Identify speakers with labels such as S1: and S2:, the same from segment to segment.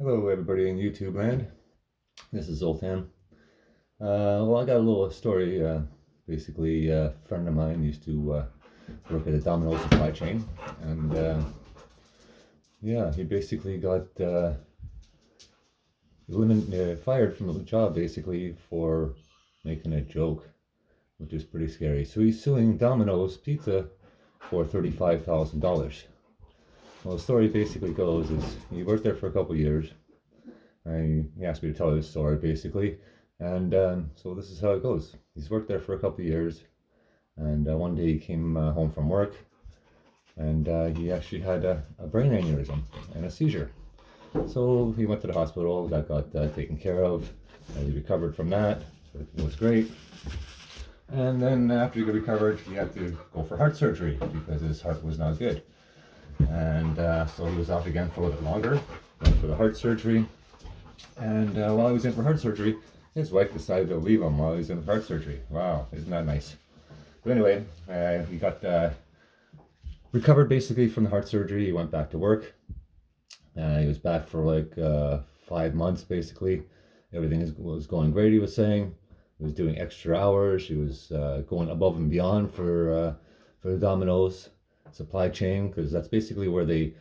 S1: Hello everybody in YouTube land. This is Zoltan. Well, I got a little story. Basically, a friend of mine used to work at a Domino's supply chain, and yeah, he basically got fired from the job basically for making a joke, which is pretty scary. So he's suing Domino's Pizza for $35,000. Well, the story basically goes is he worked there for a couple years. He asked me to tell his story basically, and so this is how it goes. He's worked there for a couple years, and one day he came home from work, and he actually had a brain aneurysm and a seizure. So he went to the hospital. That got taken care of. He recovered from that. It was great. And then after he got recovered, he had to go for heart surgery because his heart was not good. And so he was off again for a little bit longer, went for the heart surgery. And while he was in for heart surgery, his wife decided to leave him while he was in heart surgery. Wow, isn't that nice? But anyway, he got recovered basically from the heart surgery. He went back to work. He was back for like 5 months basically. Everything was going great, he was saying. He was doing extra hours. He was going above and beyond for the Domino's supply chain, because that's basically where they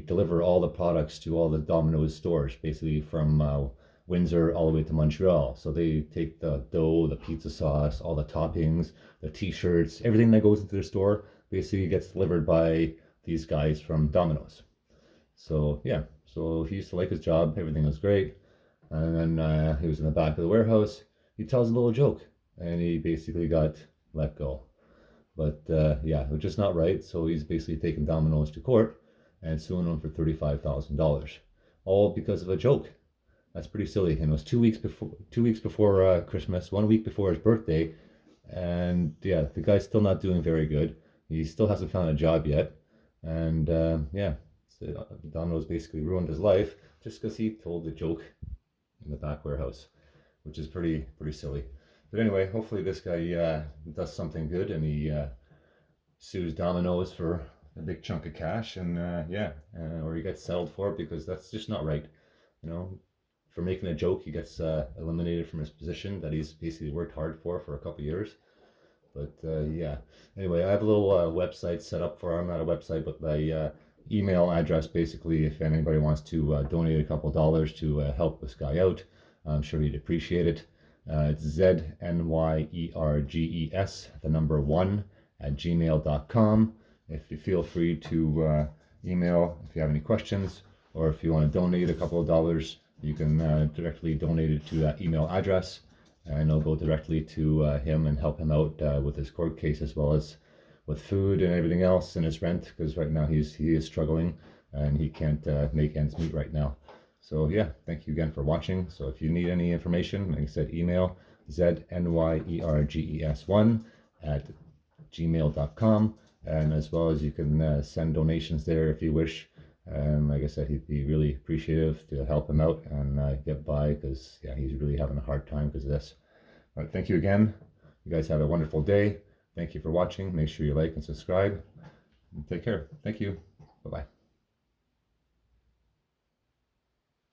S1: deliver all the products to all the Domino's stores, basically from Windsor all the way to Montreal. So they take the dough, the pizza sauce, all the toppings, the t-shirts, everything that goes into the store basically gets delivered by these guys from Domino's. So yeah, so he used to like his job, everything was great. And then he was in the back of the warehouse. He tells a little joke, and he basically got let go. But yeah, it was just not right. So he's basically taking Domino's to court and suing them for $35,000, all because of a joke. That's pretty silly. And it was 2 weeks before Christmas, 1 week before his birthday, and yeah, the guy's still not doing very good. He still hasn't found a job yet, and yeah, so Domino's basically ruined his life just because he told a joke in the back warehouse, which is pretty silly. But anyway, hopefully this guy does something good and he sues Domino's for a big chunk of cash, and yeah, or he gets settled for it, because that's just not right. You know, for making a joke, he gets eliminated from his position that he's basically worked hard for a couple of years. But yeah, anyway, I have a little website set up for him. Not a website, but my email address, basically, if anybody wants to donate a couple dollars to help this guy out. I'm sure he'd appreciate it. It's ZNYERGES, the number 1 at gmail.com. If you feel free to email if you have any questions, or if you want to donate a couple of dollars, you can directly donate it to that email address, and it'll go directly to him and help him out with his court case, as well as with food and everything else, and his rent, because right now he is struggling and he can't make ends meet right now. So yeah, thank you again for watching. So if you need any information, like I said, email ZNYERGES1 at gmail.com, and as well as you can send donations there if you wish. Like I said, he'd be really appreciative to help him out and get by, because yeah, he's really having a hard time because of this. All right, thank you again. You guys have a wonderful day. Thank you for watching. Make sure you like and subscribe. Take care. Thank you. Bye-bye.